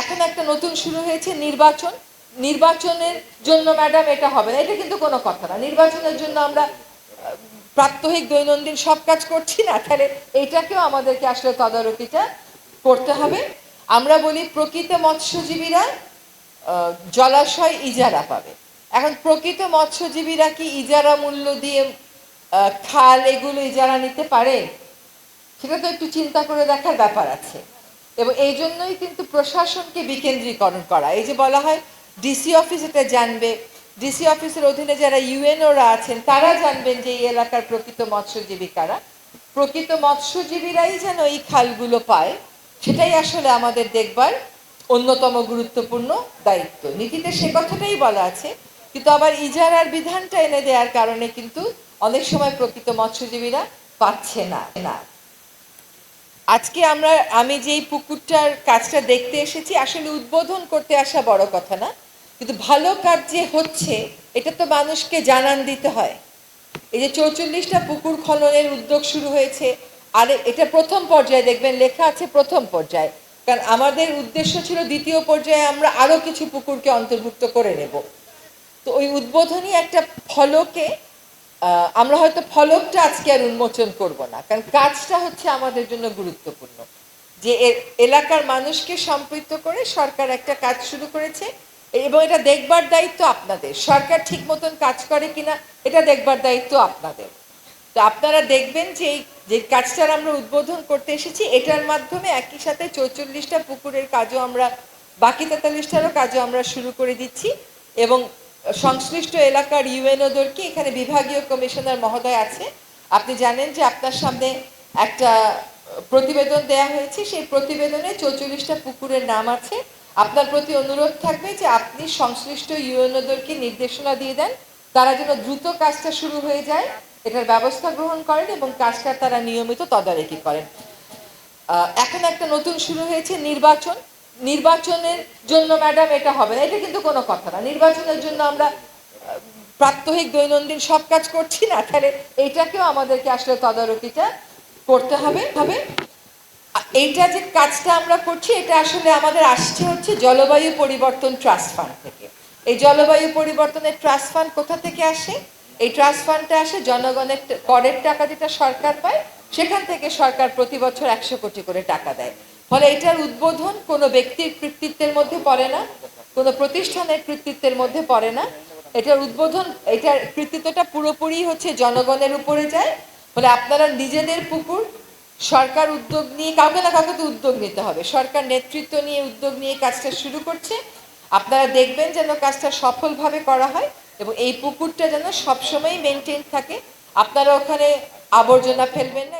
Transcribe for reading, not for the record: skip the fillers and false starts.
এখন একটা নতুন শুরু হয়েছে নির্বাচন। নির্বাচনের জন্য ম্যাডাম এটা হবে না, এটা কিন্তু কোনো কথা না। নির্বাচনের জন্য আমরা প্রাত্যহিক দৈনন্দিন সব কাজ করছি না, তাহলে এইটাকেও আমাদেরকে আসলে তদারকিটা করতে হবে। আমরা বলি প্রকৃত মৎস্যজীবীরা জলাশয় ইজারা পাবে। এখন প্রকৃত মৎস্যজীবীরা কি ইজারা মূল্য দিয়ে খাল এগুলো ইজারা নিতে পারে? সেটা তো একটু চিন্তা করে দেখার ব্যাপার আছে। এবং এই জন্যই কিন্তু প্রশাসনকে বিকেন্দ্রীকরণ করা। এই যে বলা হয় ডিসি অফিস এটা জানবে, ডিসি অফিসের অধীনে যারা ইউএনওরা আছেন তারা জানবেন যে এই এলাকার প্রকৃত মৎস্যজীবী কারা। প্রকৃত মৎস্যজীবীরাই যেন এই খালগুলো পায়, সেটাই আসলে আমাদের দেখবার অন্যতম গুরুত্বপূর্ণ দায়িত্ব। নীতিতে সে কথাটাই বলা আছে, কিন্তু আবার ইজারার বিধানটা এনে দেওয়ার কারণে কিন্তু অনেক সময় প্রকৃত মৎস্যজীবীরা পাচ্ছে না। আজকে আমি যেই পুকুরটার কাজটা দেখতে এসেছি, আসলে উদ্বোধন করতে আসা বড় কথা না, কিন্তু ভালো কাজ যে হচ্ছে এটা তো মানুষকে জানান দিতে হয়। এই যে 44টা পুকুর খননের উদ্যোগ শুরু হয়েছে, আর এটা প্রথম পর্যায়ে, দেখবেন লেখা আছে প্রথম পর্যায়ে, কারণ আমাদের উদ্দেশ্য ছিল দ্বিতীয় পর্যায়ে আমরা আরো কিছু পুকুরকে অন্তর্ভুক্ত করে নেব। তো ওই উদ্বোধনী একটা ফলকে আমরা হয়তো ফলকটা আজকে আর উন্মোচন করব না, কারণ কাজটা হচ্ছে আমাদের জন্য গুরুত্বপূর্ণ। যে এলাকার মানুষকে সম্পৃক্ত করে সরকার একটা কাজ শুরু করেছে, এবং এটা দেখবার দায়িত্ব আপনাদের। সরকার ঠিক মতন কাজ করে কিনা এটা দেখবার দায়িত্ব আপনাদের। তো আপনারা দেখবেন যে কাজটার আমরা উদ্বোধন করতে এসেছি, এটার মাধ্যমে একই সাথে 44টা পুকুরের কাজও আমরা, বাকি 43টারও কাজও আমরা শুরু করে দিচ্ছি। এবং সংশ্লিষ্ট এলাকার ইউএনওদেরকে, এখানে বিভাগীয় কমিশনার মহোদয় আছে, আপনি জানেন যে আপনার সামনে একটা প্রতিবেদন দেয়া হয়েছে, সেই প্রতিবেদনে 44টা পুকুরের নাম আছে। আপনার প্রতি অনুরোধ থাকবে যে আপনি সংশ্লিষ্ট ইউএনওদেরকে নির্দেশনা দিয়ে দেন, তারা যেন দ্রুত কাজটা শুরু হয়ে যায়, এটার ব্যবস্থা গ্রহণ করেন এবং কাজটা তারা নিয়মিত তদারকি করেন। এখন একটা নতুন শুরু হয়েছে নির্বাচন। নির্বাচনের জন্য ম্যাডাম এটা হবে না, এটা কিন্তু কোনো কথা না। নির্বাচনের জন্য আমরা প্রাত্যহিক দৈনন্দিন সব কাজ করছি না, তাহলে এইটাকেও আমাদেরকে আসলে তদারকিটা করতে হবে। এইটা যে কাজটা আমরা করছি এটা আসলে আমাদের আসছে হচ্ছে জলবায়ু পরিবর্তন ট্রাস্ট ফান্ড থেকে। এই জলবায়ু পরিবর্তনের ট্রাস্ট ফান্ড কোথা থেকে আসে? এই ট্রাস্ট ফান্ডটা আসে জনগণের করের টাকা যেটা সরকার পায়, সেখান থেকে সরকার প্রতি বছর 100 কোটি করে টাকা দেয়। ফলে এটার উদ্বোধন কোনো ব্যক্তির কৃতিত্বের মধ্যে পড়ে না, কোনো প্রতিষ্ঠানের কৃতিত্বের মধ্যে পড়ে না। এটার উদ্বোধন, এটার কৃতিত্বটা পুরোপুরি হচ্ছে জনগণের উপরে যায়। ফলে আপনারা নিজেদের পুকুর, সরকার উদ্যোগ নিয়ে, কাউকে না কাউকে তো উদ্যোগ নিতে হবে, সরকার নেতৃত্ব নিয়ে উদ্যোগ নিয়ে কাজটা শুরু করছে। আপনারা দেখবেন যেন কাজটা সফলভাবে করা হয় এবং এই পুকুরটা যেন সবসময় মেনটেন থাকে। আপনারা ওখানে আবর্জনা ফেলবেন না।